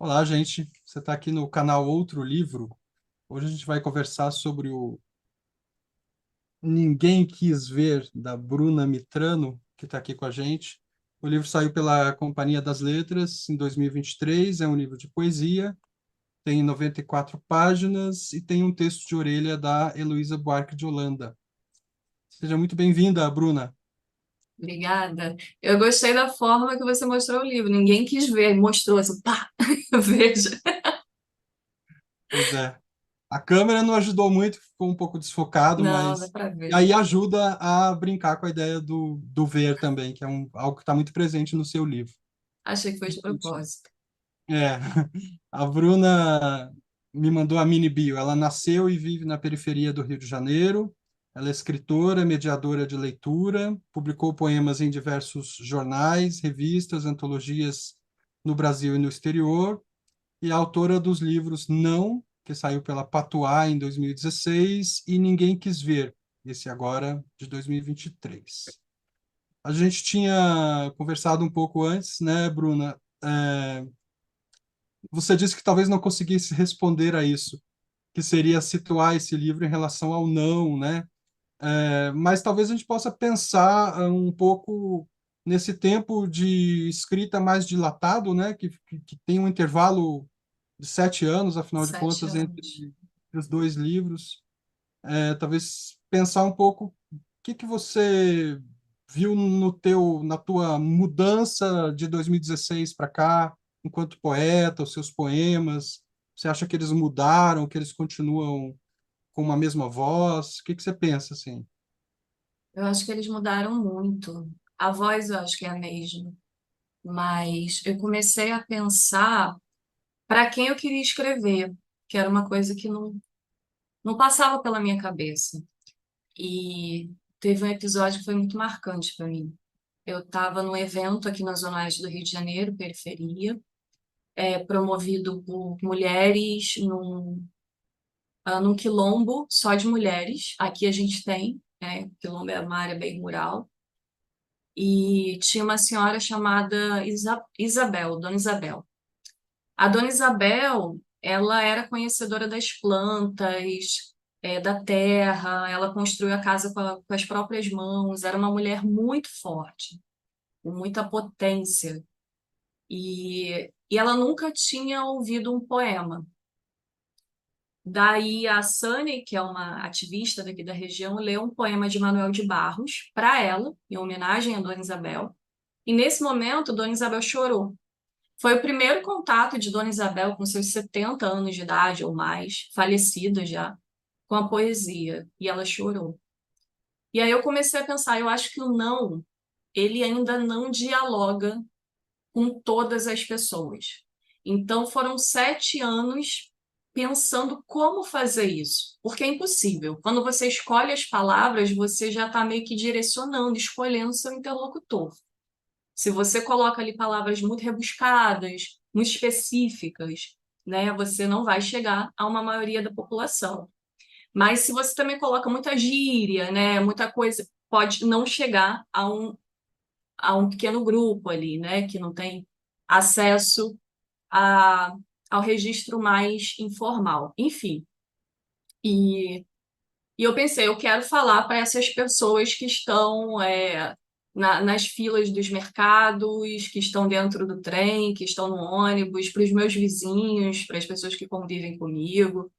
Olá, gente. Você está aqui no canal Outro Livro. Hoje a gente vai conversar sobre o Ninguém Quis Ver, da Bruna Mitrano, que está aqui com a gente. O livro saiu pela Companhia das Letras em 2023. É um livro de poesia, tem 94 páginas e tem um texto de orelha da Heloísa Buarque de Holanda. Seja muito bem-vinda, Bruna. Obrigada. Eu gostei da forma que você mostrou o livro. Ninguém quis ver, mostrou assim, pá, veja. Pois é. A câmera não ajudou muito, ficou um pouco desfocado, Não, dá mas para e ver. aí ajuda a brincar com a ideia do ver também, que é algo que está muito presente no seu livro. Achei que foi de Gente, propósito. É, a Bruna me mandou a mini bio. Ela nasceu e vive na periferia do Rio de Janeiro. Ela é escritora, mediadora de leitura, publicou poemas em diversos jornais, revistas, antologias no Brasil e no exterior e é autora dos livros Não, que saiu pela Patuá em 2016, e Ninguém Quis Ver, esse agora de 2023. A gente tinha conversado um pouco antes, né, Bruna? Você disse que talvez não conseguisse responder a isso, que seria situar esse livro em relação ao não, né? Mas talvez a gente possa pensar um pouco nesse tempo de escrita mais dilatado, né? Que tem um intervalo de 7 anos, afinal de Sete contas, anos. entre os dois livros. Talvez pensar um pouco o que você viu na tua mudança de 2016 para cá, enquanto poeta, os seus poemas. Você acha que eles mudaram, que eles continuam com uma mesma voz? O que você pensa assim? Eu acho que eles mudaram muito. A voz eu acho que é a mesma. Mas eu comecei a pensar para quem eu queria escrever, que era uma coisa que não passava pela minha cabeça. E teve um episódio que foi muito marcante para mim. Eu estava num evento aqui na Zona Oeste do Rio de Janeiro, periferia, promovido por mulheres num quilombo só de mulheres. Aqui a gente tem, né? Quilombo é uma área bem rural. E tinha uma senhora chamada Isabel, Dona Isabel. A Dona Isabel, ela era conhecedora das plantas, da terra, ela construiu a casa com as próprias mãos, era uma mulher muito forte, com muita potência. E ela nunca tinha ouvido um poema. Daí a Sani, que é uma ativista daqui da região, leu um poema de Manuel de Barros para ela, em homenagem a Dona Isabel. E nesse momento, Dona Isabel chorou. Foi o primeiro contato de Dona Isabel com seus 70 anos de idade ou mais, falecida já, com a poesia. E ela chorou. E aí eu comecei a pensar, eu acho que o não, ele ainda não dialoga com todas as pessoas. Então, foram 7 anos pensando como fazer isso, porque é impossível. Quando você escolhe as palavras, você já está meio que direcionando, escolhendo seu interlocutor. Se você coloca ali palavras muito rebuscadas, muito específicas, né, você não vai chegar a uma maioria da população. Mas se você também coloca muita gíria, né, muita coisa, pode não chegar a um pequeno grupo ali, né, que não tem acesso a, ao registro mais informal. Enfim, e, e eu pensei, eu quero falar para essas pessoas que estão nas filas dos mercados, que estão dentro do trem, que estão no ônibus, para os meus vizinhos, para as pessoas que convivem comigo,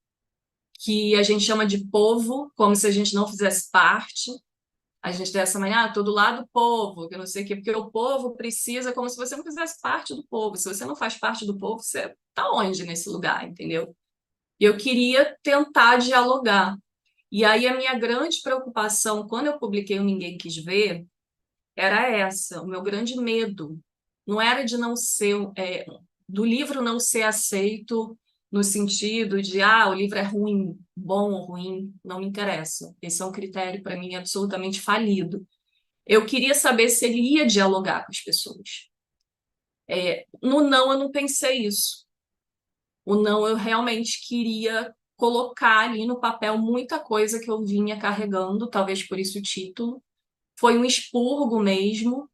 que a gente chama de povo, como se a gente não fizesse parte. A gente tem essa manhã, todo lado do povo, que eu não sei o quê, porque o povo precisa, como se você não fizesse parte do povo. Se você não faz parte do povo, você está onde nesse lugar, entendeu? E eu queria tentar dialogar. E aí a minha grande preocupação, quando eu publiquei o Ninguém Quis Ver, era essa, o meu grande medo. Não era de não ser, do livro não ser aceito no sentido de, o livro é ruim, bom ou ruim, não me interessa. Esse é um critério para mim absolutamente falido. Eu queria saber se ele ia dialogar com as pessoas. No não, eu não pensei isso. O não, eu realmente queria colocar ali no papel muita coisa que eu vinha carregando, talvez por isso o título. Foi um expurgo mesmo,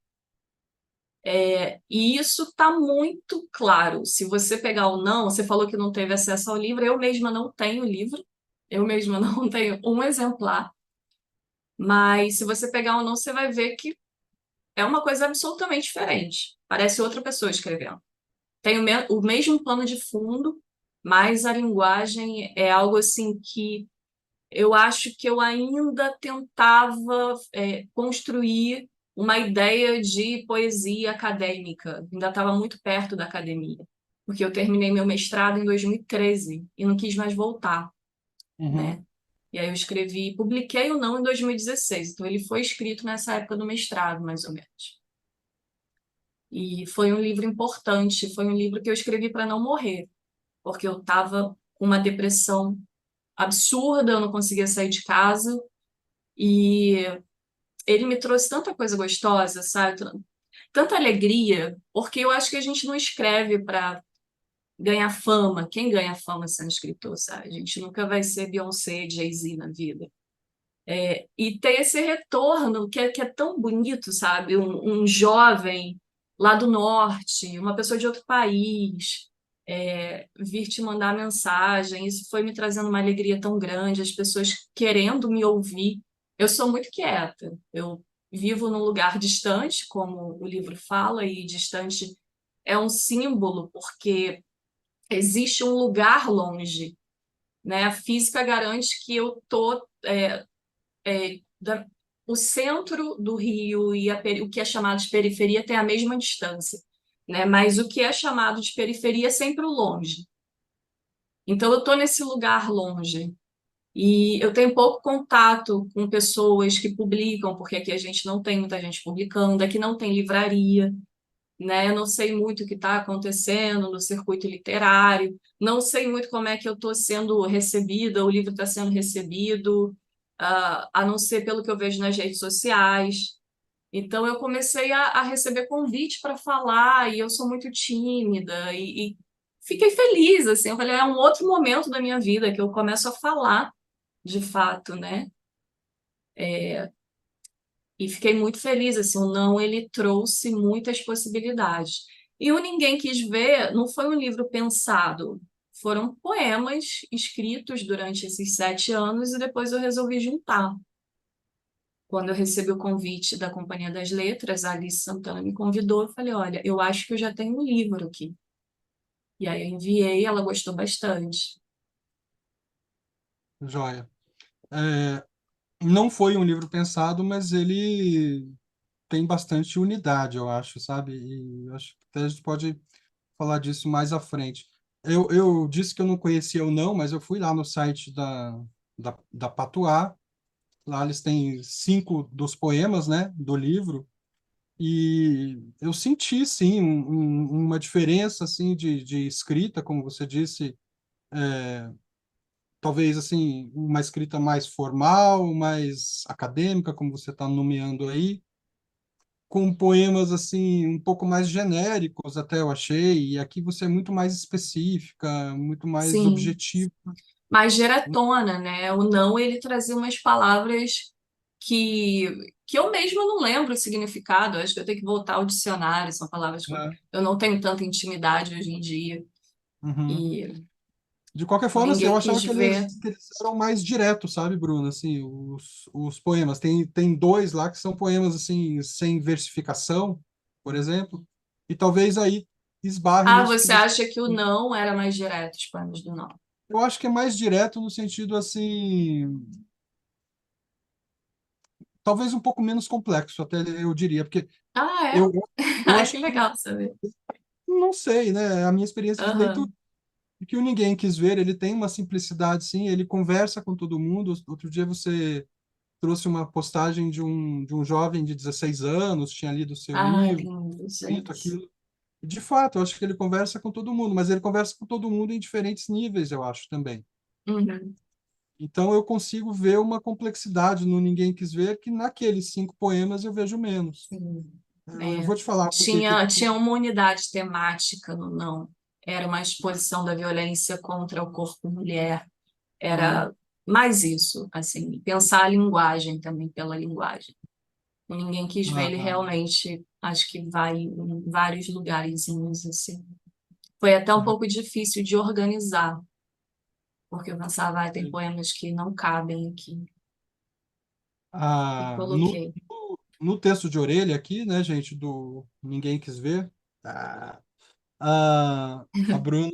E isso está muito claro. Se você pegar o não, você falou que não teve acesso ao livro, eu mesma não tenho livro, eu mesma não tenho um exemplar, mas se você pegar o não, você vai ver que é uma coisa absolutamente diferente. Parece outra pessoa escrevendo. Tem o mesmo plano de fundo, mas a linguagem é algo assim que eu acho que eu ainda tentava construir uma ideia de poesia acadêmica, ainda estava muito perto da academia, porque eu terminei meu mestrado em 2013 e não quis mais voltar, Uhum, né? E aí eu escrevi, publiquei o não em 2016, então ele foi escrito nessa época do mestrado, mais ou menos. E foi um livro importante, foi um livro que eu escrevi para não morrer, porque eu estava com uma depressão absurda, eu não conseguia sair de casa. E ele me trouxe tanta coisa gostosa, sabe? Tanta alegria, porque eu acho que a gente não escreve para ganhar fama. Quem ganha fama sendo escritor, sabe? A gente nunca vai ser Beyoncé, Jay-Z na vida. E ter esse retorno que é tão bonito, sabe? Um jovem lá do norte, uma pessoa de outro país, vir te mandar mensagem, isso foi me trazendo uma alegria tão grande, as pessoas querendo me ouvir. Eu sou muito quieta, eu vivo num lugar distante, como o livro fala, e distante é um símbolo, porque existe um lugar longe, né? A física garante que eu tô o centro do Rio e o que é chamado de periferia tem a mesma distância, né? Mas o que é chamado de periferia é sempre o longe. Então eu estou nesse lugar longe e eu tenho pouco contato com pessoas que publicam, porque aqui a gente não tem muita gente publicando, aqui não tem livraria, né? Eu não sei muito o que está acontecendo no circuito literário, não sei muito como é que eu estou sendo recebida, o livro está sendo recebido, a não ser pelo que eu vejo nas redes sociais. Então eu comecei a receber convite para falar e eu sou muito tímida e fiquei feliz, assim, eu falei, é um outro momento da minha vida que eu começo a falar de fato, né? E fiquei muito feliz, assim, o não, ele trouxe muitas possibilidades. E o Ninguém Quis Ver não foi um livro pensado, foram poemas escritos durante esses 7 anos e depois eu resolvi juntar. Quando eu recebi o convite da Companhia das Letras, a Alice Santana me convidou, eu falei, olha, eu acho que eu já tenho um livro aqui. E aí eu enviei, ela gostou bastante. joia. É, não foi um livro pensado, mas ele tem bastante unidade, eu acho, sabe? E eu acho que até a gente pode falar disso mais à frente. Eu disse que eu não conhecia o não, mas eu fui lá no site da Patuá. Lá eles têm 5 dos poemas, né, do livro. E eu senti, sim, uma diferença, assim, de escrita, como você disse, talvez, assim, uma escrita mais formal, mais acadêmica, como você está nomeando aí, com poemas, assim, um pouco mais genéricos, até eu achei, e aqui você é muito mais específica, muito mais Sim, objetiva. mais diretona, né? O não, ele trazia umas palavras que, que eu mesma não lembro o significado. Acho que eu tenho que voltar ao dicionário. São palavras que Né? eu não tenho tanta intimidade hoje em dia. Uhum. E De qualquer forma, assim, eu ninguém achava quis ver. que eles eram mais diretos, sabe, Bruno? Assim, os poemas. Tem 2 lá que são poemas, assim, sem versificação, por exemplo, e talvez aí esbarre Ah, nisso que você você... acha que o não era mais direto, os planos do não? Eu acho que é mais direto no sentido, assim, talvez um pouco menos complexo, até eu diria, porque Ah, é? eu, eu Ai, acho que que, legal saber. não sei, né? A minha experiência de leitura Aham. que o Ninguém Quis Ver, ele tem uma simplicidade, sim, ele conversa com todo mundo. Outro dia você trouxe uma postagem de um jovem de 16 anos, tinha lido o seu Ah, livro, lindo, feito gente. aquilo. De fato, eu acho que ele conversa com todo mundo, mas ele conversa com todo mundo em diferentes níveis, eu acho também. Uhum. Então eu consigo ver uma complexidade no Ninguém Quis Ver que naqueles 5 poemas eu vejo menos. Sim. Eu É. vou te falar porque que... Tinha uma unidade temática no não. Era uma exposição da violência contra o corpo mulher. Hum, Era mais isso, assim, pensar a linguagem também pela linguagem. Ninguém quis ver, ele aham. realmente. Acho que vai em vários lugarzinhos, assim. Foi até um pouco difícil de organizar, porque eu pensava, ah, tem poemas que não cabem aqui. E Ah, coloquei. no texto de orelha aqui, né, gente, do Ninguém Quis Ver, a Bruna,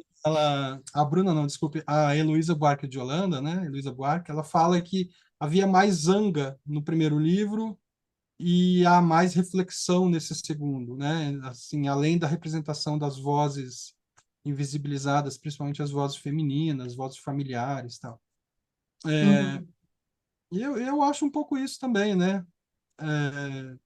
a Bruna não, desculpe, a Heloísa Buarque de Holanda, né, Heloísa Buarque, ela fala que havia mais zanga no primeiro livro e há mais reflexão nesse segundo, né, assim, além da representação das vozes invisibilizadas, principalmente as vozes femininas, vozes familiares, tal. Uhum. E eu acho um pouco isso também, né? É,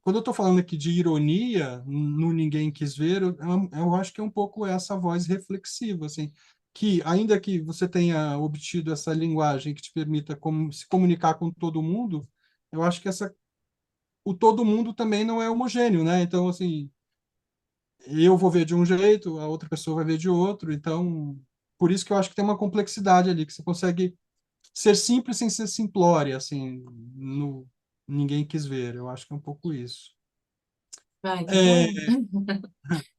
quando eu estou falando aqui de ironia, no Ninguém Quis Ver, eu acho que é um pouco essa voz reflexiva, assim, que ainda que você tenha obtido essa linguagem que te permita se comunicar com todo mundo, eu acho que o todo mundo também não é homogêneo, né? Então, assim, eu vou ver de um jeito, a outra pessoa vai ver de outro, então, por isso que eu acho que tem uma complexidade ali, que você consegue ser simples sem ser simplória, assim, no Ninguém Quis Ver, eu acho que é um pouco isso. Ai, que bom. É,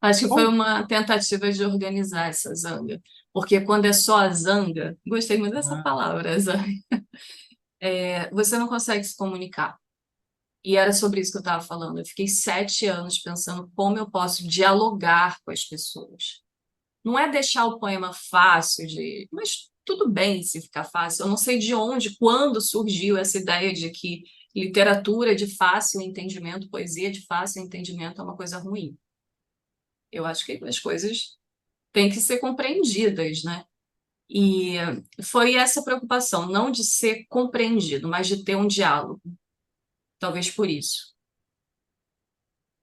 Acho que foi bom, uma tentativa de organizar essa zanga. Porque quando é só a zanga, gostei muito dessa ah, palavra, zanga, você não consegue se comunicar. E era sobre isso que eu estava falando. Eu fiquei 7 anos pensando como eu posso dialogar com as pessoas. Não é deixar o poema fácil de, mas tudo bem se ficar fácil. Eu não sei de onde, quando surgiu essa ideia de que literatura de fácil entendimento, poesia de fácil entendimento é uma coisa ruim. Eu acho que as coisas têm que ser compreendidas, né? E foi essa preocupação, não de ser compreendido, mas de ter um diálogo. Talvez por isso.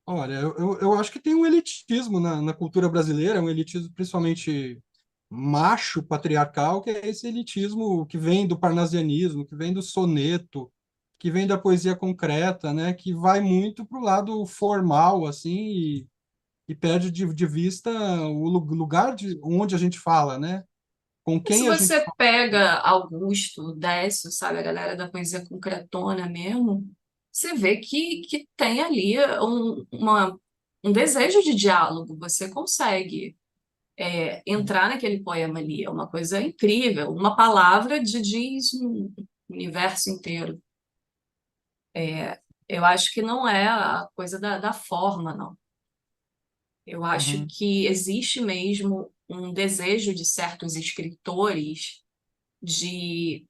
olha, eu acho que tem um elitismo na cultura brasileira, um elitismo principalmente macho, patriarcal, que é esse elitismo que vem do parnasianismo, que vem do soneto, que vem da poesia concreta, né, que vai muito para o lado formal, assim, e perde de vista o lugar de onde a gente fala, né, com E se quem a gente você fala. pega Augusto, Décio, sabe, a galera da poesia concretona mesmo, você vê que tem ali um desejo de diálogo. Você consegue entrar naquele poema ali. É uma coisa incrível. Uma palavra diz um universo inteiro. Eu acho que não é a coisa da forma, não. Eu acho Uhum, que existe mesmo um desejo de certos escritores de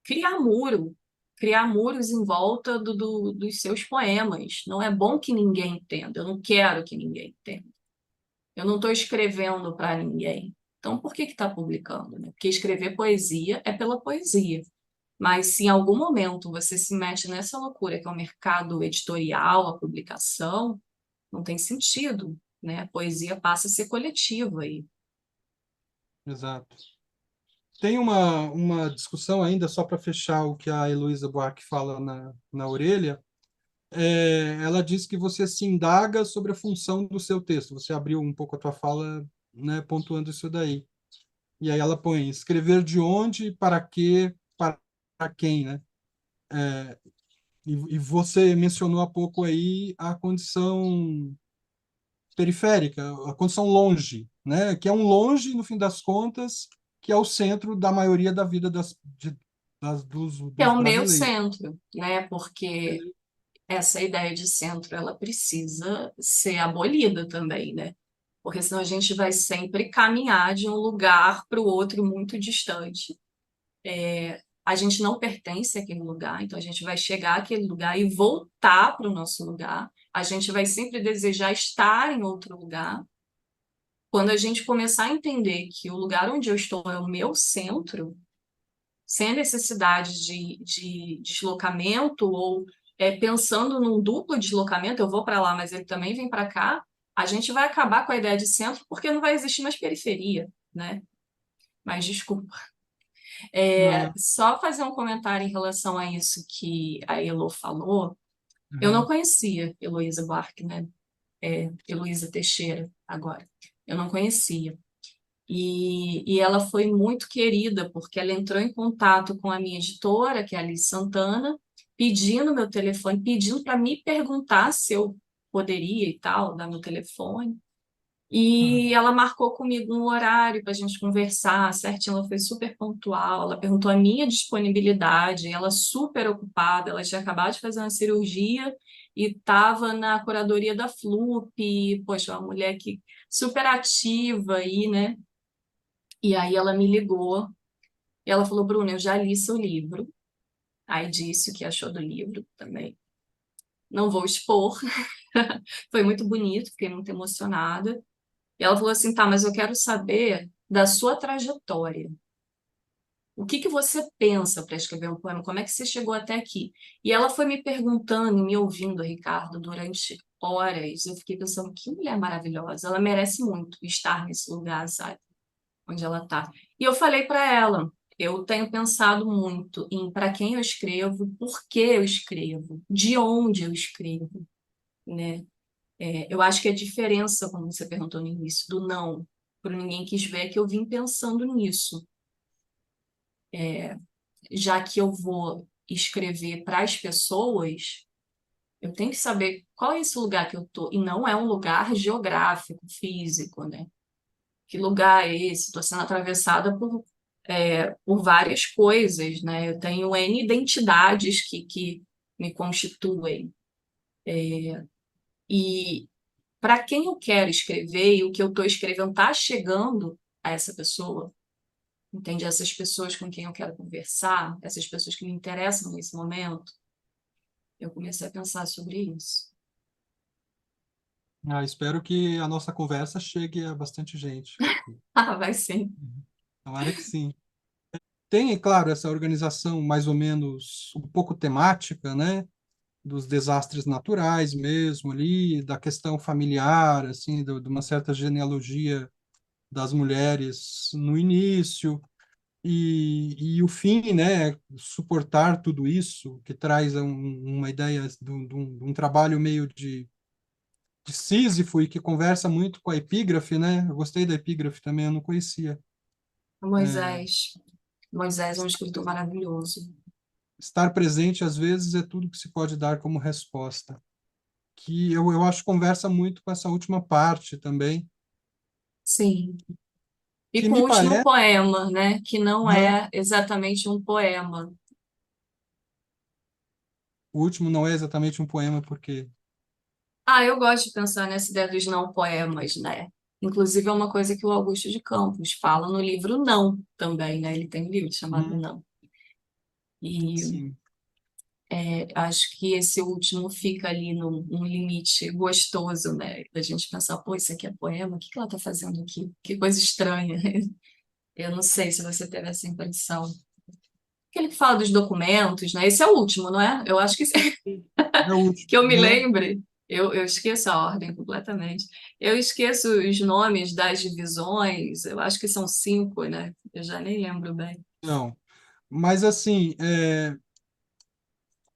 criar muro, criar muros em volta dos seus poemas. Não é bom que ninguém entenda. Eu não quero que ninguém entenda. Eu não estou escrevendo para ninguém. Então, por que está publicando, né? Porque escrever poesia é pela poesia. Mas se em algum momento você se mete nessa loucura que é o mercado editorial, a publicação, não tem sentido, né? A poesia passa a ser coletiva aí. exato. Tem uma discussão ainda, só para fechar o que a Heloísa Buarque fala na orelha. Ela diz que você se indaga sobre a função do seu texto. Você abriu um pouco a tua fala, né, pontuando isso daí. E aí ela põe escrever de onde, para quê, para quem, né? E você mencionou há pouco aí a condição periférica, a condição longe, né? Que é um longe, no fim das contas, que é o centro da maioria da vida Que é dos o meu brasileiros. centro, né? Porque essa ideia de centro, ela precisa ser abolida também, né? Porque senão a gente vai sempre caminhar de um lugar para o outro muito distante. A gente não pertence àquele lugar, então a gente vai chegar àquele lugar e voltar para o nosso lugar. A gente vai sempre desejar estar em outro lugar. Quando a gente começar a entender que o lugar onde eu estou é o meu centro, sem a necessidade de deslocamento ou pensando num duplo deslocamento, eu vou para lá, mas ele também vem para cá, a gente vai acabar com a ideia de centro porque não vai existir mais periferia, né? Mas desculpa. Ah, Só fazer um comentário em relação a isso que a Elo falou. Eu não aham, conhecia Heloísa Buarque, né? Heloísa Teixeira, agora. Eu não conhecia. E ela foi muito querida, porque ela entrou em contato com a minha editora, que é a Alice Santana, pedindo meu telefone, pedindo para me perguntar se eu poderia e tal, dar meu telefone. E ela marcou comigo um horário para a gente conversar certinho. Ela foi super pontual. Ela perguntou a minha disponibilidade. Ela super ocupada. Ela tinha acabado de fazer uma cirurgia e estava na curadoria da FLUP. Poxa, uma mulher que super ativa aí, né? E aí ela me ligou e ela falou: Bruna, eu já li seu livro. Aí disse o que achou do livro também. Não vou expor. Foi muito bonito, fiquei muito emocionada. E ela falou assim: tá, mas eu quero saber da sua trajetória. O que que você pensa para escrever um poema? Como é que você chegou até aqui? E ela foi me perguntando, me ouvindo, Ricardo, durante horas. Eu fiquei pensando: que mulher maravilhosa. Ela merece muito estar nesse lugar, sabe? Onde ela está. E eu falei para ela: eu tenho pensado muito em para quem eu escrevo, por que eu escrevo, de onde eu escrevo, né? Eu acho que a diferença, como você perguntou no início, do não para ninguém quis ver, é que eu vim pensando nisso. Já que eu vou escrever para as pessoas, eu tenho que saber qual é esse lugar que eu tô. E não é um lugar geográfico, físico, né? Que lugar é esse? Estou sendo atravessada por várias coisas, né? Eu tenho N identidades que me constituem. E para quem eu quero escrever e o que eu estou escrevendo está chegando a essa pessoa, entende? Essas pessoas com quem eu quero conversar, essas pessoas que me interessam nesse momento, eu comecei a pensar sobre isso. Espero que a nossa conversa chegue a bastante gente. Ah, vai sim. Uhum. Tomara que sim. Tem, é claro, essa organização mais ou menos um pouco temática, né? Dos desastres naturais mesmo ali, da questão familiar, assim, de uma certa genealogia das mulheres no início e o fim, né? Suportar tudo isso, que traz uma ideia de um trabalho meio de Sísifo e que conversa muito com a epígrafe, né? Eu gostei da epígrafe também, eu não conhecia. É, Moisés. Moisés é um escritor maravilhoso. estar presente, às vezes, é tudo que se pode dar como resposta. Que eu acho que conversa muito com essa última parte também, Sim. E que com o me último parece, poema, né? Que não né? é exatamente um poema. O último não é exatamente um poema, porque. Ah, eu gosto de pensar nessa ideia dos não poemas, né? Inclusive, é uma coisa que o Augusto de Campos fala no livro Não também, né? Ele tem um livro chamado Hum, Não. E sim. acho que esse último fica ali num limite gostoso, né? Da gente pensar, pô, isso aqui é poema? O que que ela tá fazendo aqui? Que coisa estranha. Eu não sei se você teve essa impressão. Aquele que fala dos documentos, né? Esse é o último, não é? Eu acho que É o último. que eu me Uhum. lembre. Eu esqueço a ordem completamente. Eu esqueço os nomes das divisões. Eu acho que são 5, né? Eu já nem lembro bem. Não. Mas, assim,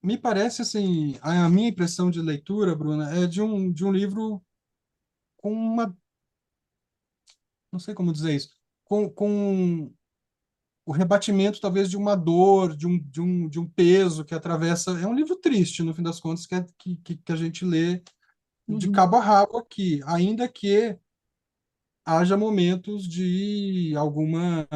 me parece, assim, a minha impressão de leitura, Bruna, é de um livro com uma. Não sei como dizer isso. Com o rebatimento talvez de uma dor, de um peso que atravessa. É um livro triste, no fim das contas, que a gente lê de Uhum, cabo a rabo aqui, ainda que haja momentos de alguma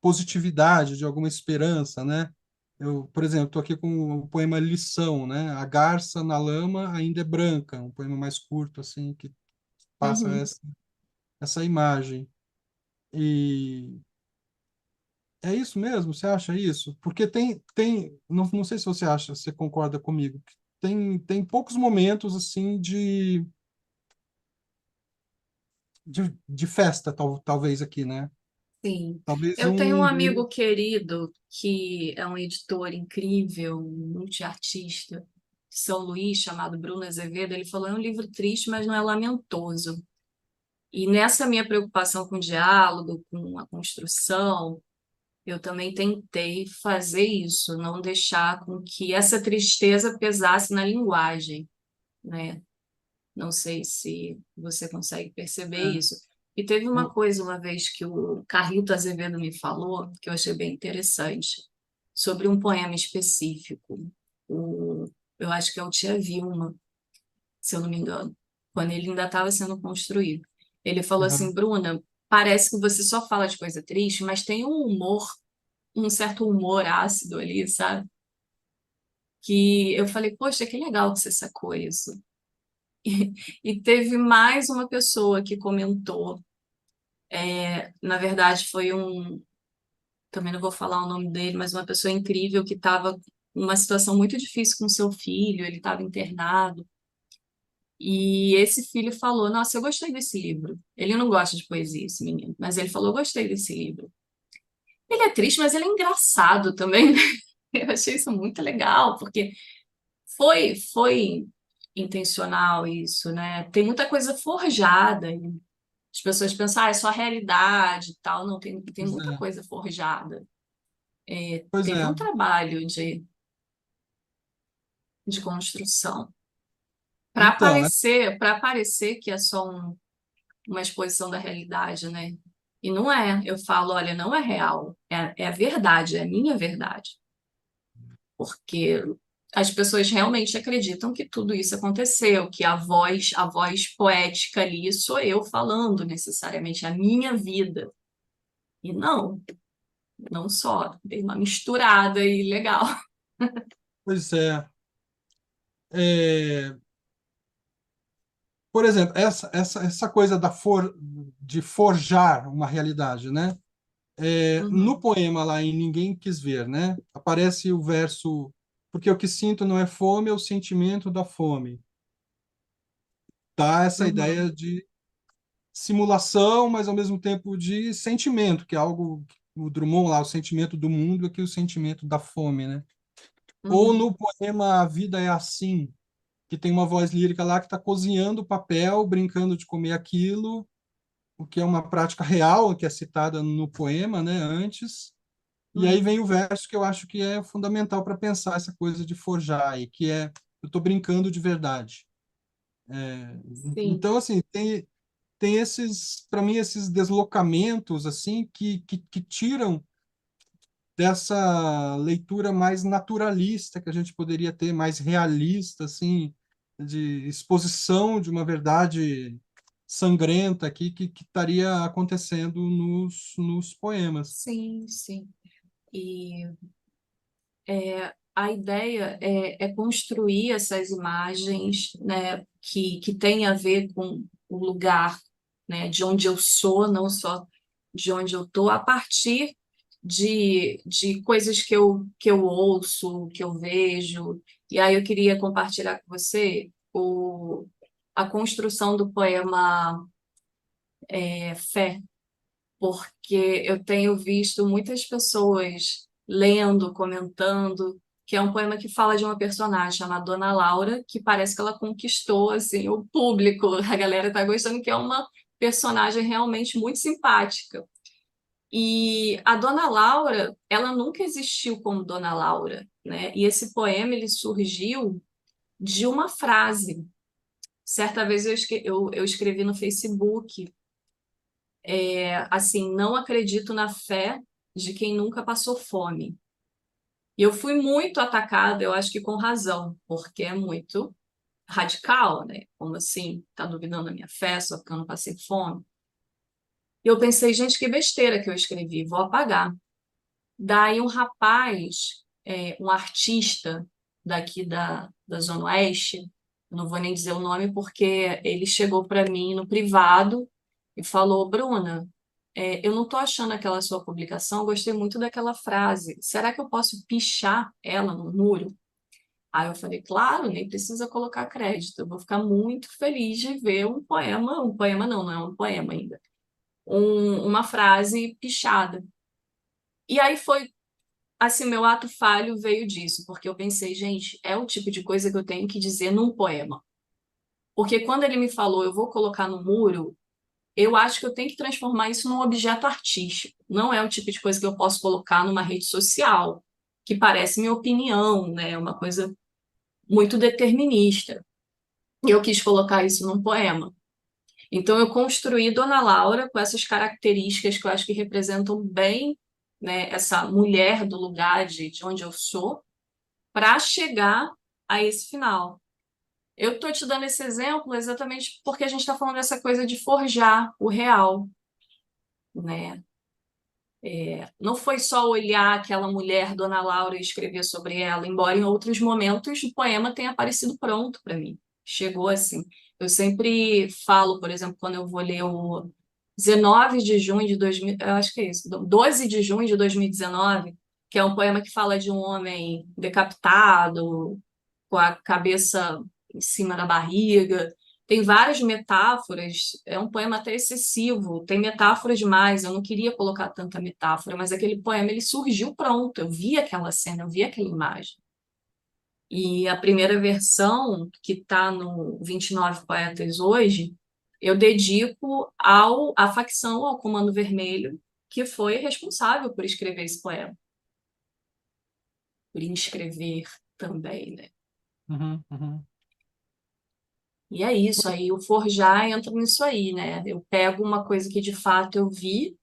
positividade, de alguma esperança, né? Eu, por exemplo, estou aqui com o poema Lição, né? A garça na lama ainda é branca, um poema mais curto, assim, que passa uhum. essa imagem. E é isso mesmo? Você acha isso? Porque não sei se você acha, você concorda comigo, que tem poucos momentos assim de festa, talvez aqui, né? Sim. Talvez Eu tenho um um. amigo querido que é um editor incrível, um multiartista de São Luís, chamado Bruno Azevedo. Ele falou: é um livro triste, mas não é lamentoso. E nessa minha preocupação com o diálogo, com a construção, eu também tentei fazer isso, não deixar com que essa tristeza pesasse na linguagem, né? Não sei se você consegue perceber É, isso. E teve uma o- coisa uma vez que o Carlito Azevedo me falou, que eu achei bem interessante, sobre um poema específico. o, eu acho que é o Tia Vilma, se eu não me engano, quando ele ainda estava sendo construído. Ele falou assim, Aham. Bruna, parece que você só fala de coisa triste, mas tem um humor, um certo humor ácido ali, sabe? Que eu falei, poxa, que legal que você sacou isso. E teve mais uma pessoa que comentou, na verdade foi também não vou falar o nome dele, mas uma pessoa incrível que estava numa situação muito difícil com seu filho, ele estava internado. E esse filho falou: Nossa, eu gostei desse livro. Ele não gosta de poesia, esse menino, mas ele falou: Eu gostei desse livro. Ele é triste, mas ele é engraçado também. Eu achei isso muito legal, porque foi intencional isso, né? Tem muita coisa forjada. E as pessoas pensam, é só realidade e tal. Não, tem Pois muita é. coisa forjada. Pois Teve é. um trabalho de construção Então, para parecer que é só uma exposição da realidade, né? E não é. Eu falo, olha, não é real. É a verdade, é a minha verdade. Porque as pessoas realmente acreditam que tudo isso aconteceu, que a voz poética ali sou eu falando necessariamente a minha vida. E não, não só. Tem uma misturada e legal. pois é. É, por exemplo, essa coisa de forjar uma realidade, né? No Uhum, poema lá em Ninguém Quis Ver, né? Aparece o verso, porque o que sinto não é fome, é o sentimento da fome. Dá essa uhum, ideia de simulação, mas ao mesmo tempo de sentimento, que é algo, o Drummond lá, o sentimento do mundo, aqui o sentimento da fome, né? Ou uhum, no poema A Vida é Assim, que tem uma voz lírica lá que está cozinhando papel, brincando de comer aquilo, o que é uma prática real, que é citada no poema, né, antes. E aí uhum. vem o verso que eu acho que é fundamental para pensar essa coisa de forjar, e que é eu estou brincando de verdade. Sim, Então, assim, tem esses, para mim, esses deslocamentos, assim, que tiram dessa leitura mais naturalista que a gente poderia ter, mais realista, assim, de exposição de uma verdade sangrenta aqui que estaria acontecendo nos poemas. sim, sim. E a ideia é construir essas imagens, né, que tem a ver com o lugar, né, de onde eu sou, não só de onde eu estou, a partir de coisas que eu ouço, que eu vejo. E aí eu queria compartilhar com você a construção do poema Fé, porque eu tenho visto muitas pessoas lendo, comentando, que é um poema que fala de uma personagem chamada Dona Laura, que parece que ela conquistou assim o público. A galera está gostando, que é uma personagem realmente muito simpática. E a Dona Laura, ela nunca existiu como Dona Laura, né? E esse poema ele surgiu de uma frase. Certa vez eu escrevi no Facebook assim, não acredito na fé de quem nunca passou fome. E eu fui muito atacada, eu acho que com razão, porque é muito radical, né? Como assim? Tá duvidando da minha fé só porque eu não passei fome? E eu pensei, gente, que besteira que eu escrevi, vou apagar. Daí um rapaz, um artista daqui da Zona Oeste, não vou nem dizer o nome porque ele chegou para mim no privado e falou, Bruna, eu não estou achando aquela sua publicação, eu gostei muito daquela frase. Será que eu posso pichar ela no muro? Aí eu falei, claro, nem precisa colocar crédito. Eu vou ficar muito feliz de ver um poema não, não é um poema ainda, uma frase pichada. E aí foi assim, meu ato falho veio disso, porque eu pensei, gente, é o tipo de coisa que eu tenho que dizer num poema. Porque quando ele me falou, eu vou colocar no muro, eu acho que eu tenho que transformar isso num objeto artístico. Não é o tipo de coisa que eu posso colocar numa rede social, que parece minha opinião, né? Uma coisa muito determinista. E eu quis colocar isso num poema. Então eu construí Dona Laura com essas características que eu acho que representam bem, né, essa mulher do lugar de onde eu sou, para chegar a esse final. Eu estou te dando esse exemplo exatamente porque a gente está falando dessa coisa de forjar o real, né? Não foi só olhar aquela mulher, Dona Laura, e escrever sobre ela, embora em outros momentos o poema tenha aparecido pronto para mim. Chegou assim. Eu sempre falo, por exemplo, quando eu vou ler o 19 de junho de 2000, eu acho que é isso, 12 de junho de 2019, que é um poema que fala de um homem decapitado, com a cabeça em cima da barriga. Tem várias metáforas, é um poema até excessivo, tem metáforas demais, eu não queria colocar tanta metáfora, mas aquele poema ele surgiu pronto, eu vi aquela cena, eu vi aquela imagem. E a primeira versão, que está no 29 Poetas hoje, eu dedico à facção, ao Comando Vermelho, que foi responsável por escrever esse poema, por inscrever também, né? Uhum, uhum. E é isso, aí o forjar entra nisso aí, né? Eu pego uma coisa que de fato eu vi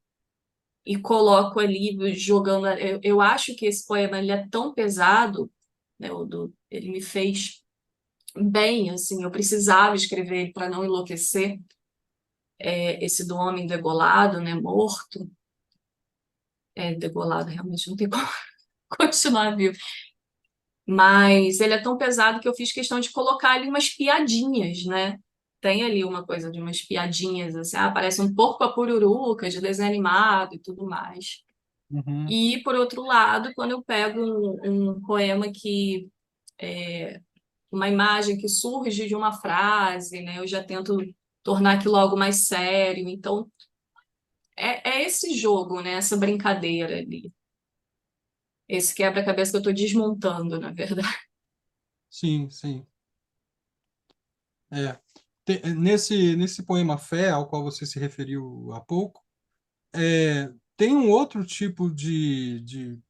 e coloco ali jogando. Eu acho que esse poema ele é tão pesado, né? Ele me fez bem, assim, eu precisava escrever ele para não enlouquecer. Esse do homem degolado, né? Morto, degolado, realmente não tem como continuar vivo. Mas ele é tão pesado que eu fiz questão de colocar ali umas piadinhas, né? Tem ali uma coisa de umas piadinhas, assim, parece um porco a pururuca de desenho animado e tudo mais. Uhum. E, por outro lado, quando eu pego um poema que, uma imagem que surge de uma frase, né? Eu já tento tornar aquilo algo mais sério. Então, é esse jogo, né? Essa brincadeira ali. Esse quebra-cabeça que eu estou desmontando, na verdade. Sim, sim. É. Nesse poema Fé, ao qual você se referiu há pouco, tem um outro tipo de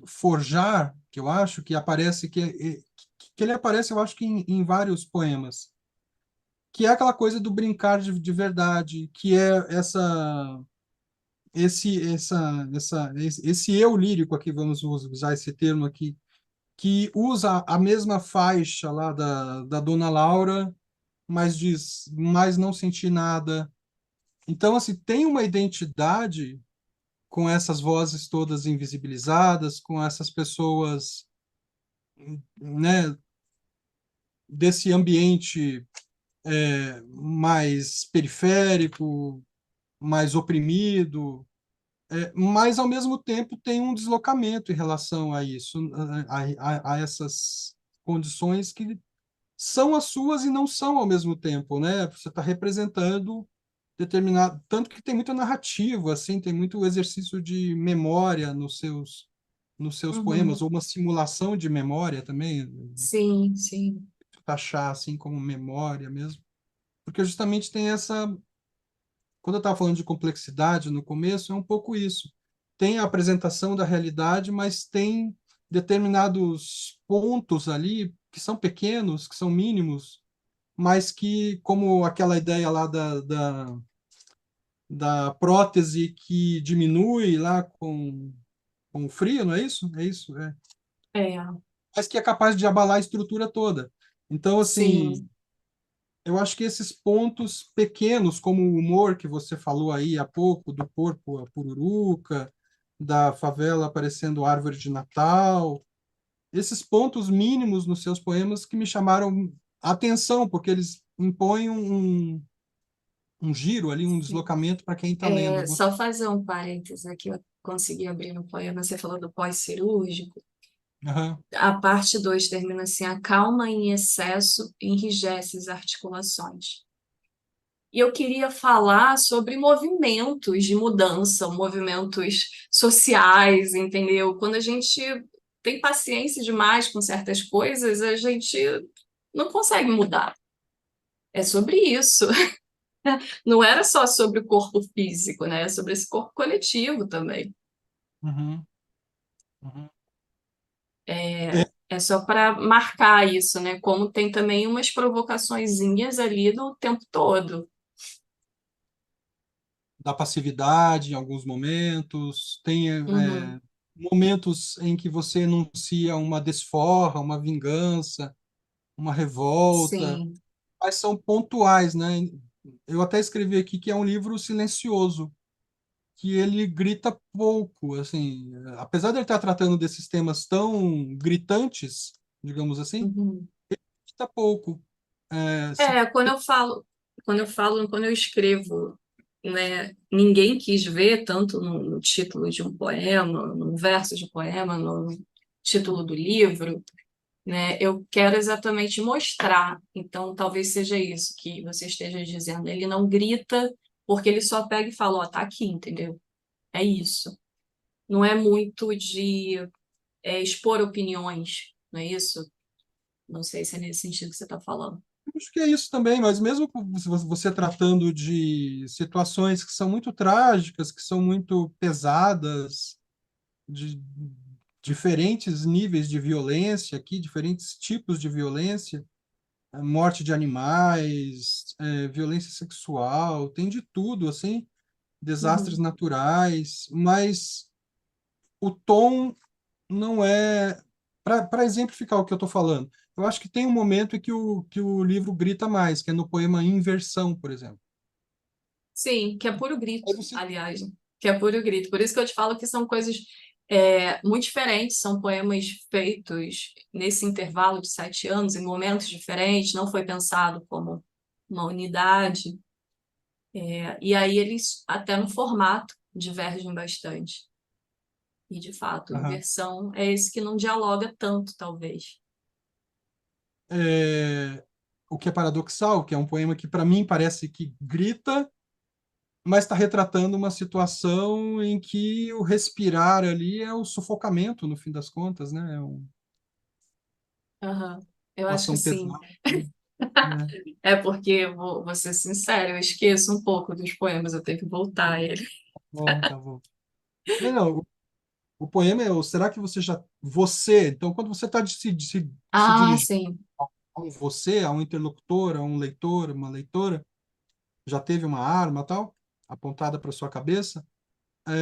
forjar, que eu acho, que aparece, que ele aparece, eu acho que em vários poemas, que é aquela coisa do brincar de verdade, que é esse eu lírico aqui, vamos usar esse termo aqui, que usa a mesma faixa lá da Dona Laura, mas diz, mas não senti nada. Então, assim, tem uma identidade com essas vozes todas invisibilizadas, com essas pessoas, né, desse ambiente mais periférico, mais oprimido, mas ao mesmo tempo tem um deslocamento em relação a isso, a essas condições que são as suas e não são ao mesmo tempo, né? Você está representando determinado, tanto que tem muita narrativa, assim, tem muito exercício de memória nos seus poemas, Uhum. ou uma simulação de memória também, Sim, sim. taxar assim como memória mesmo, porque justamente tem essa, quando eu estava falando de complexidade no começo, é um pouco isso. Tem a apresentação da realidade, mas tem determinados pontos ali que são pequenos, que são mínimos, mas que, como aquela ideia lá da prótese que diminui lá com o frio, não é isso? É isso, é. É, Mas que é capaz de abalar a estrutura toda. Então, assim, sim. eu acho que esses pontos pequenos, como o humor que você falou aí há pouco, do porco a pururuca, da favela aparecendo árvore de Natal, esses pontos mínimos nos seus poemas que me chamaram a atenção, porque eles impõem um giro ali, um Sim. deslocamento para quem está lendo. Eu Só fazer um parênteses aqui, eu consegui abrir no poema, você falou do pós-cirúrgico. Aham. A parte 2 termina assim: a calma em excesso enrijece as articulações. E eu queria falar sobre movimentos de mudança, movimentos sociais, entendeu? Quando a gente tem paciência demais com certas coisas, a gente não consegue mudar. É sobre isso. Não era só sobre o corpo físico, né? É sobre esse corpo coletivo também. Uhum. Uhum. É, É, é só para marcar isso, né? Como tem também umas provocaçõezinhas ali do tempo todo. da passividade em alguns momentos, tem Uhum. momentos em que você enuncia uma desforra, uma vingança, uma revolta, Sim. mas são pontuais, né? Eu até escrevi aqui que é um livro silencioso, que ele grita pouco, assim, apesar de ele estar tratando desses temas tão gritantes, digamos assim, Uhum. grita pouco. Se É, quando eu escrevo, né, ninguém quis ver tanto no título de um poema, no verso de um poema, no título do livro, né? Eu quero exatamente mostrar. Então, talvez seja isso que você esteja dizendo. Ele não grita porque ele só pega e fala, ó, tá aqui, entendeu? É isso. Não é muito de expor opiniões, não é isso? Não sei se é nesse sentido que você está falando. acho que é isso também, mas mesmo com você tratando de situações que são muito trágicas, que são muito pesadas, de diferentes níveis de violência aqui, diferentes tipos de violência, morte de animais, violência sexual, tem de tudo, assim, desastres Uhum. naturais, mas o tom não é. Para exemplificar o que eu estou falando, eu acho que tem um momento em que o livro grita mais, que é no poema Inversão, por exemplo. Sim, que é puro Aí grito, você, aliás, né? Que é puro grito. Por isso que eu te falo que são coisas muito diferentes, são poemas feitos nesse intervalo de 7 anos, em momentos diferentes, não foi pensado como uma unidade. E aí eles, até no formato, divergem bastante. E, de fato, Aham. inversão é esse que não dialoga tanto, talvez. É, o que é paradoxal, que é um poema que para mim parece que grita, mas está retratando uma situação em que o respirar ali é o sufocamento, no fim das contas, né? É uma Aham. Eu acho que situação sim. pesada, né? É porque, vou ser sincera, eu esqueço um pouco dos poemas, eu tenho que voltar a ele. Bom, tá bom. Não, o poema é o será que você já. Você, então, quando você está se Ah, dirigindo sim. a um você, a um interlocutor, a um leitor, uma leitora, já teve uma arma tal, apontada para sua cabeça, é,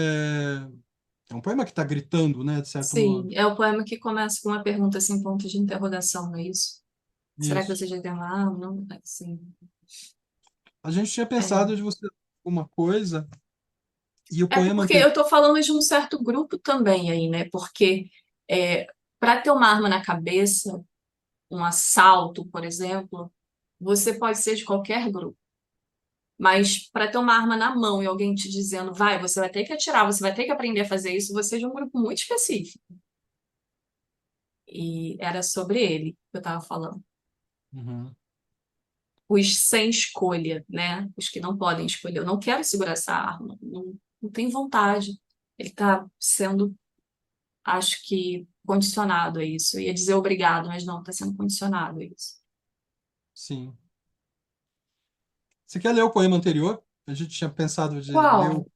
é um poema que está gritando, né, de certo Sim, modo. é o poema que começa com uma pergunta assim, ponto de interrogação, não é isso? Será que Isso. você já tem uma arma? Não, sim. A gente tinha É. pensado de você uma coisa, e o É poema porque anterior. eu estou falando de um certo grupo também aí, né? Porque para ter uma arma na cabeça, um assalto, por exemplo, você pode ser de qualquer grupo. Mas para ter uma arma na mão e alguém te dizendo, vai, você vai ter que atirar, você vai ter que aprender a fazer isso, você é de um grupo muito específico. E era sobre ele que eu estava falando. Uhum. Os sem escolha, né? Os que não podem escolher. Eu não quero segurar essa arma, não tenho vontade. Ele está sendo, acho que, condicionado a isso. Eu ia dizer obrigado, mas não, está sendo condicionado a isso. Sim. Você quer ler o poema anterior? A gente tinha pensado de ler Qual?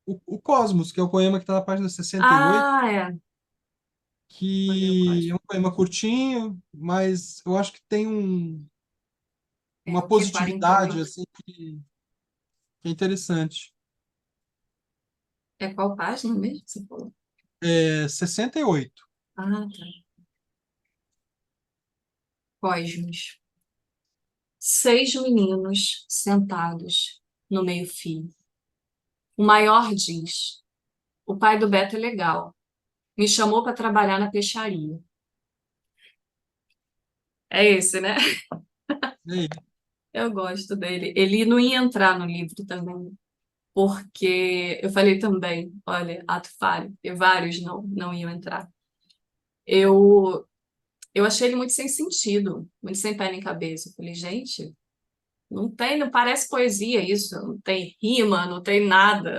o Cosmos, que é o poema que está na página 68, Ah, é. Vou ler o que é código. um poema curtinho, mas eu acho que tem É uma o quê? positividade 48? assim que é interessante. É qual página mesmo que você falou? 68. Ah, tá. Cosmos. 6 meninos sentados no meio-fio. O maior diz: o pai do Beto é legal. Me chamou para trabalhar na peixaria. É esse, né? E aí? Eu gosto dele. Ele não ia entrar no livro também, porque eu falei também, olha, ato falho, e vários não iam entrar. Eu, eu achei ele muito sem sentido, muito sem pé nem cabeça. Eu falei, gente, não tem, não parece poesia isso, não tem rima, não tem nada.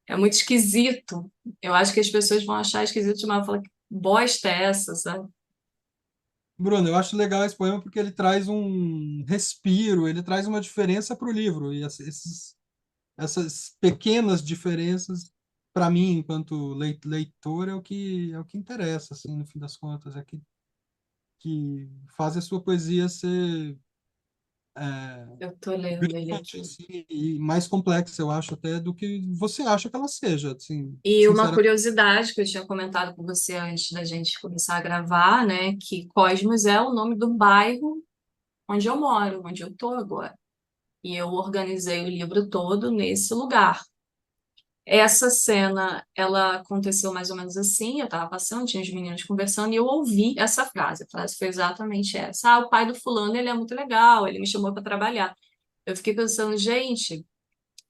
É muito esquisito. Eu acho que as pessoas vão achar esquisito demais. Falar que bosta é essa, sabe? Bruno, eu acho legal esse poema porque ele traz um respiro, ele traz uma diferença para o livro. E essas pequenas diferenças, para mim, enquanto leitor, é o que interessa, assim, no fim das contas, que faz a sua poesia ser Eu tô lendo ele brilhante, aqui. assim, e mais complexa, eu acho, até do que você acha que ela seja, assim, E uma sinceramente. curiosidade que eu tinha comentado com você antes da gente começar a gravar, né, que Cosmos é o nome do bairro onde eu moro, onde eu tô agora. E eu organizei o livro todo nesse lugar. Essa cena, ela aconteceu mais ou menos assim, eu estava passando, tinha os meninos conversando e eu ouvi essa frase. A frase foi exatamente essa. Ah, o pai do fulano, ele é muito legal, ele me chamou para trabalhar. Eu fiquei pensando, gente,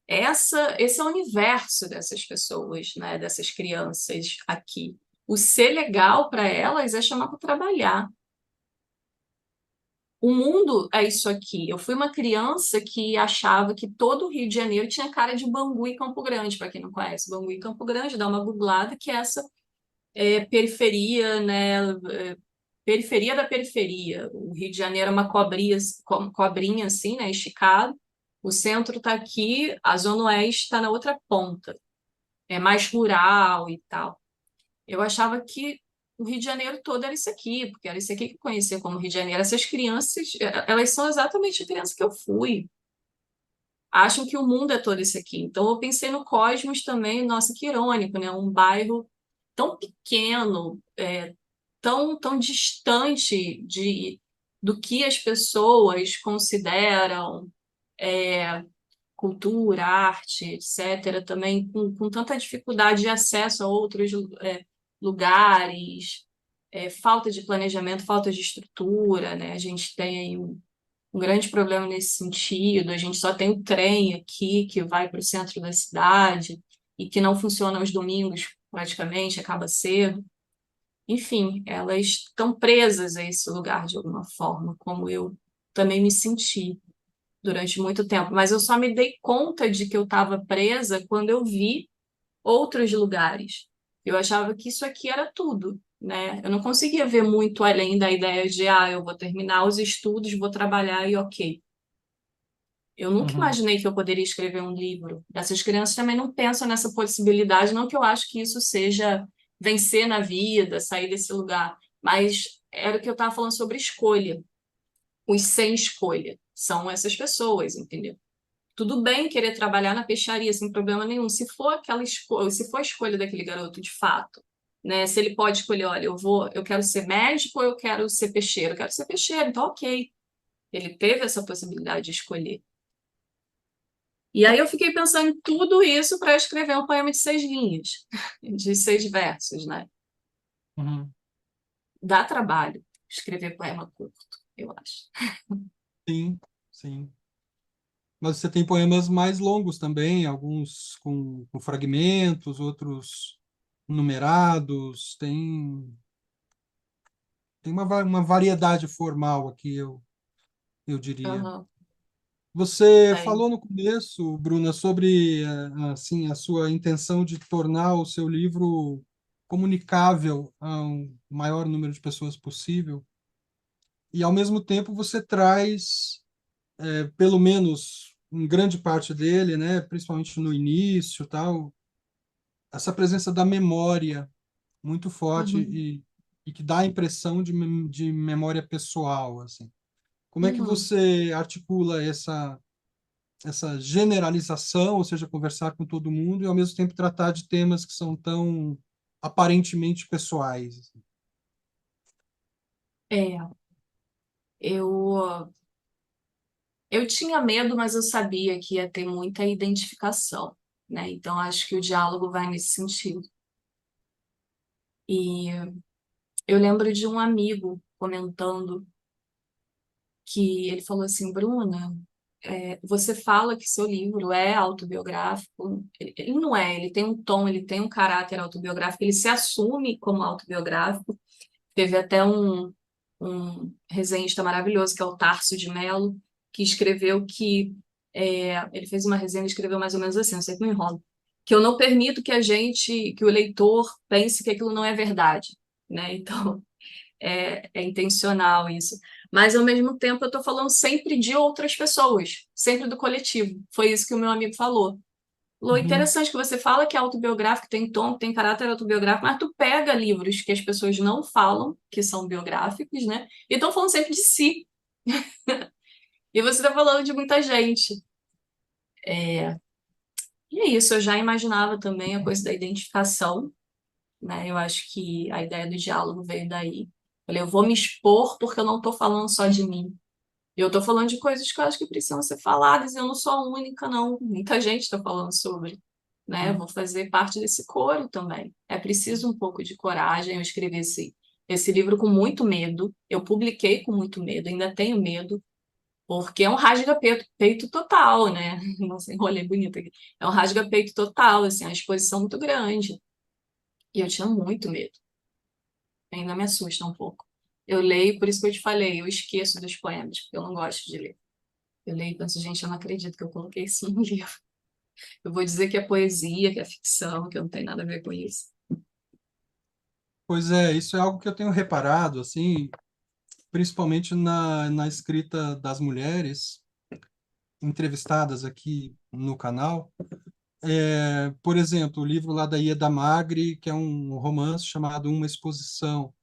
esse é o universo dessas pessoas, né, dessas crianças aqui. O ser legal para elas é chamar para trabalhar. O mundo é isso aqui. Eu fui uma criança que achava que todo o Rio de Janeiro tinha cara de Bangu e Campo Grande, para quem não conhece. Bangu e Campo Grande, dá uma googlada, que é essa periferia, né? Periferia da periferia. O Rio de Janeiro é uma cobrinha assim, né? Esticado. O centro está aqui, a Zona Oeste está na outra ponta. É mais rural e tal. Eu achava que o Rio de Janeiro todo era isso aqui, porque era isso aqui que eu conhecia como Rio de Janeiro. Essas crianças, elas são exatamente a criança que eu fui. Acham que o mundo é todo isso aqui. Então eu pensei no Cosmos também, nossa, que irônico, né? Um bairro tão pequeno, tão distante do que as pessoas consideram cultura, arte, etc., também com tanta dificuldade de acesso a outros lugares, falta de planejamento, falta de estrutura, né? A gente tem aí um grande problema nesse sentido. A gente só tem o trem aqui que vai para o centro da cidade e que não funciona aos domingos, praticamente, acaba cedo. Enfim, elas estão presas a esse lugar de alguma forma, como eu também me senti durante muito tempo. Mas eu só me dei conta de que eu estava presa quando eu vi outros lugares. Eu achava que isso aqui era tudo, né? Eu não conseguia ver muito além da ideia de, eu vou terminar os estudos, vou trabalhar e ok. Eu nunca Uhum, imaginei que eu poderia escrever um livro. Essas crianças também não pensam nessa possibilidade, não que eu acho que isso seja vencer na vida, sair desse lugar, mas era o que eu estava falando sobre escolha. Os sem escolha são essas pessoas, entendeu? Tudo bem querer trabalhar na peixaria sem problema nenhum, se for aquela escolha, se for a escolha daquele garoto de fato, né? Se ele pode escolher, olha, eu quero ser médico ou eu quero ser peixeiro? Eu quero ser peixeiro, então ok. Ele teve essa possibilidade de escolher. E aí eu fiquei pensando em tudo isso para escrever um poema de 6 linhas, de 6 versos, né? uhum. Dá trabalho escrever poema curto, eu acho. Sim, sim. Mas você tem poemas mais longos também, alguns com fragmentos, outros numerados, tem uma variedade formal aqui, eu diria. Uhum, Você tem. falou no começo, Bruna, sobre assim, a sua intenção de tornar o seu livro comunicável a um maior número de pessoas possível, e ao mesmo tempo você traz, pelo menos em grande parte dele, né, principalmente no início, tal, essa presença da memória muito forte Uhum, e que dá a impressão de memória pessoal, assim. Como é que uhum. você articula essa generalização, ou seja, conversar com todo mundo e ao mesmo tempo tratar de temas que são tão aparentemente pessoais, assim? É, eu Eu tinha medo, mas eu sabia que ia ter muita identificação, né? Então acho que o diálogo vai nesse sentido. E eu lembro de um amigo comentando que ele falou assim, Bruna, você fala que seu livro é autobiográfico. Ele não é, ele tem um tom, ele tem um caráter autobiográfico, ele se assume como autobiográfico. Teve até um resenhista maravilhoso, que é o Tarso de Mello, que escreveu ele fez uma resenha e escreveu mais ou menos assim, não sei como enrola, que eu não permito que o leitor pense que aquilo não é verdade, né? Então, é intencional isso. Mas, ao mesmo tempo, eu estou falando sempre de outras pessoas, sempre do coletivo. Foi isso que o meu amigo falou. Lô, Uhum, interessante que você fala que é autobiográfico, tem tom, tem caráter autobiográfico, mas tu pega livros que as pessoas não falam, que são biográficos, né? E estão falando sempre de si. E você está falando de muita gente. E é isso, eu já imaginava também a coisa da identificação, né? Eu acho que a ideia do diálogo veio daí. Falei, eu vou me expor porque eu não estou falando só de mim. Eu estou falando de coisas que eu acho que precisam ser faladas, e eu não sou a única, não. Muita gente está falando sobre, né? Eu vou fazer parte desse coro também. É preciso um pouco de coragem. Eu escrevi esse livro com muito medo. Eu publiquei com muito medo, ainda tenho medo, porque é um rasga-peito total, né? Nossa, enrolei bonito aqui. É um rasga-peito total, assim, é uma exposição muito grande. E eu tinha muito medo. Ainda me assusta um pouco. Eu leio, por isso que eu te falei, eu esqueço dos poemas, porque eu não gosto de ler. Eu leio e penso, gente, eu não acredito que eu coloquei isso no livro. Eu vou dizer que é poesia, que é ficção, que eu não tenho nada a ver com isso. Pois é, isso é algo que eu tenho reparado, assim, principalmente na escrita das mulheres entrevistadas aqui no canal. Por exemplo, o livro lá da Ieda Magri, que é um romance chamado Uma Exposição.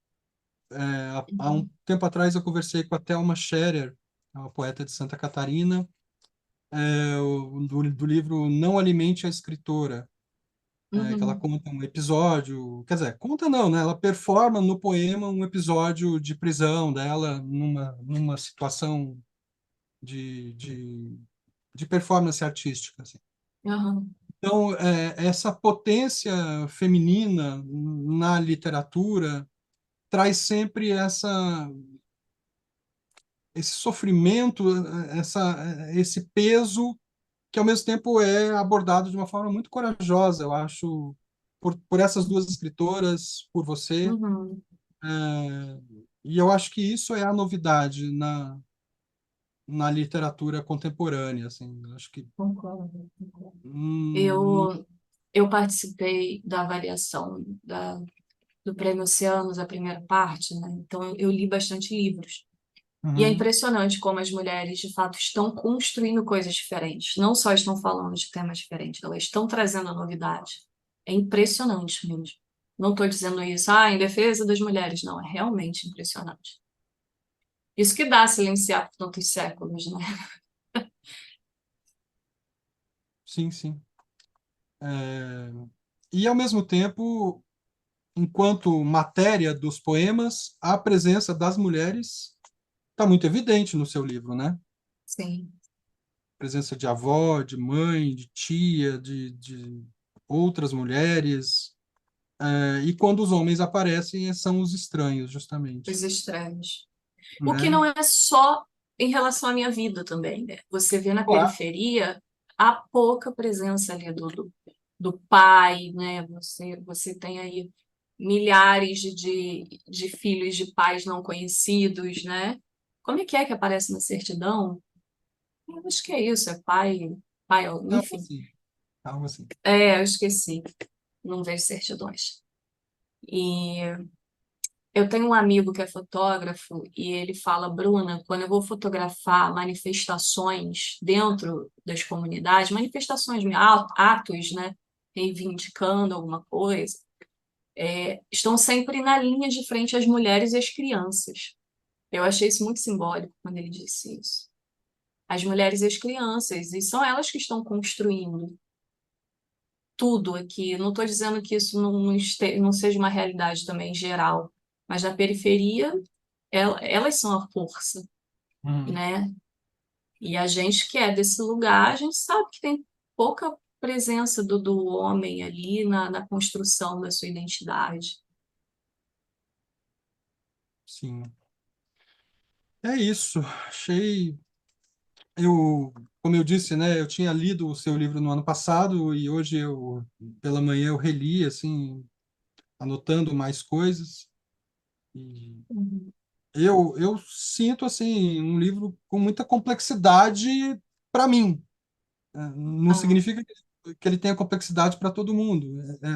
Há um Uhum. tempo atrás eu conversei com a Thelma Scherer, uma poeta de Santa Catarina, do livro Não Alimente a Escritora, que ela Uhum. conta um episódio, quer dizer, conta não, né? Ela performa no poema um episódio de prisão dela numa situação de, de, de performance artística, assim. Aham. Então, essa potência feminina na literatura traz sempre esse sofrimento, esse peso que, ao mesmo tempo, é abordado de uma forma muito corajosa, eu acho, por essas duas escritoras, por você. Uhum. É, e eu acho que isso é a novidade na literatura contemporânea, assim. Eu acho que Concordo, concordo. hum, Eu participei da avaliação do Prêmio Oceanos, a primeira parte, né? Então, eu li bastante livros. E é uhum, impressionante como as mulheres, de fato, estão construindo coisas diferentes. Não só estão falando de temas diferentes, elas estão trazendo a novidade. É impressionante mesmo. Não estou dizendo isso, em defesa das mulheres. Não, é realmente impressionante. Isso que dá a silenciar por tantos séculos, né? sim, sim. É, e, ao mesmo tempo, enquanto matéria dos poemas, a presença das mulheres está muito evidente no seu livro, né? Sim, Presença de avó, de mãe, de tia, de outras mulheres. E quando os homens aparecem, são os estranhos, justamente, os estranhos. O que né? não é só em relação à minha vida também, né? Você vê na Claro. periferia a pouca presença ali do pai, né? Você tem aí milhares de filhos de pais não conhecidos, né? Como é que aparece na certidão? Eu acho que é isso, é pai, Algo enfim. assim, algo assim. Eu esqueci, não vejo certidões. E eu tenho um amigo que é fotógrafo e ele fala, Bruna, quando eu vou fotografar manifestações dentro das comunidades, manifestações, atos, né, reivindicando alguma coisa, estão sempre na linha de frente as mulheres e as crianças. Eu achei isso muito simbólico quando ele disse isso. As mulheres e as crianças, e são elas que estão construindo tudo aqui. Não estou dizendo que isso não seja uma realidade também geral, mas na periferia elas são a força, Uhum. né? E a gente que é desse lugar, a gente sabe que tem pouca presença do homem ali na construção da sua identidade. Sim. É isso. Achei. Como eu disse, né? Eu tinha lido o seu livro no ano passado e hoje pela manhã, eu reli, assim, anotando mais coisas. E Uhum. eu sinto, assim, um livro com muita complexidade para mim. Não Ah, significa que ele tenha complexidade para todo mundo.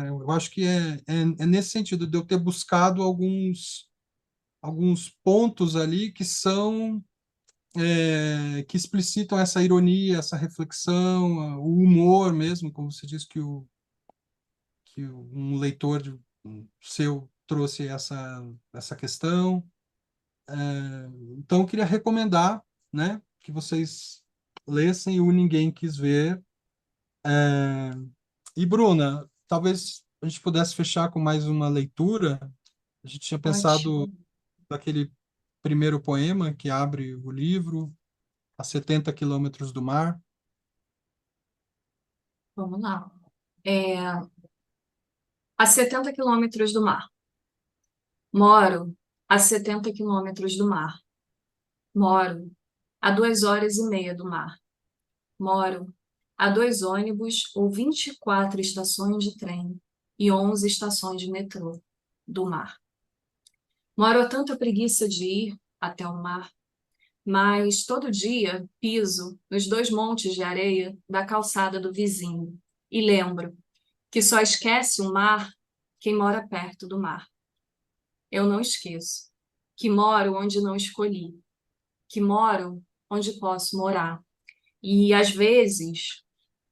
Eu acho que é nesse sentido de eu ter buscado alguns pontos ali que são que explicitam essa ironia, essa reflexão, o humor mesmo, como você disse um leitor seu trouxe essa questão. Então, eu queria recomendar, né, que vocês lessem e o Ninguém Quis Ver. É, E, Bruna, talvez a gente pudesse fechar com mais uma leitura. A gente tinha pensado Ótimo. naquele primeiro poema que abre o livro, A 70 Quilômetros do Mar. Vamos lá. É, a 70 quilômetros do mar. Moro a 70 quilômetros do mar. Moro a 2 horas e meia do mar. Moro a 2 ônibus ou 24 estações de trem e 11 estações de metrô do mar. Moro a tanta preguiça de ir até o mar, mas todo dia piso nos 2 montes de areia da calçada do vizinho e lembro que só esquece o mar quem mora perto do mar. Eu não esqueço que moro onde não escolhi, que moro onde posso morar. E às vezes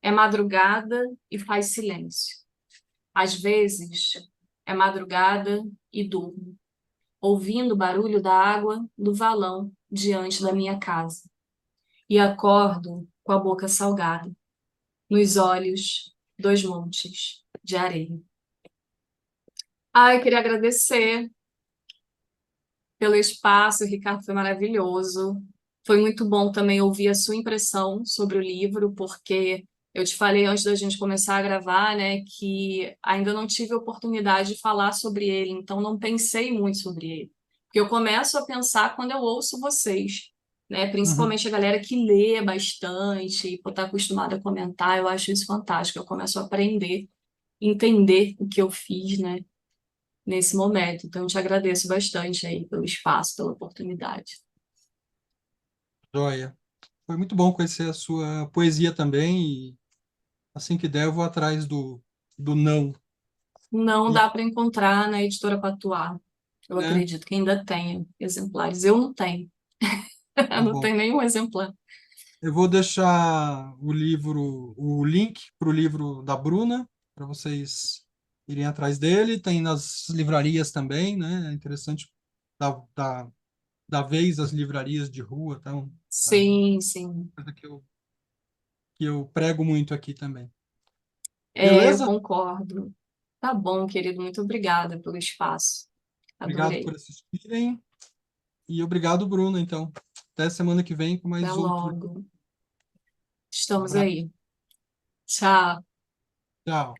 é madrugada e faz silêncio. Às vezes é madrugada e durmo, ouvindo o barulho da água do valão diante da minha casa. E acordo com a boca salgada, nos olhos 2 montes de areia. Ai, queria agradecer pelo espaço, o Ricardo, foi maravilhoso. Foi muito bom também ouvir a sua impressão sobre o livro, porque eu te falei antes da gente começar a gravar, né, que ainda não tive a oportunidade de falar sobre ele, então não pensei muito sobre ele. Porque eu começo a pensar quando eu ouço vocês, né, Uhum. principalmente a galera que lê bastante e por estar acostumada a comentar, eu acho isso fantástico. Eu começo a aprender, entender o que eu fiz, né, nesse momento. Então, eu te agradeço bastante aí pelo espaço, pela oportunidade. Joia. Foi muito bom conhecer a sua poesia também e assim que der eu vou atrás do não. Não E, dá para encontrar na editora Patuá. Eu né, acredito que ainda tenha exemplares. Eu não tenho. Eu tá não bom. tenho nenhum exemplar. Eu vou deixar o livro, o link para o livro da Bruna, para vocês irem atrás dele. Tem nas livrarias também, né? É interessante da, da, da vez as livrarias de rua, então, é uma Sim, sim. coisa que eu prego muito aqui também. É, eu Beleza? concordo. Tá bom, querido. Muito obrigada pelo espaço. Obrigado por Adorei. assistirem e obrigado, Bruno. Então, até semana que vem com Até mais outro. logo. Um Estamos abraço. aí. Tchau. Tchau.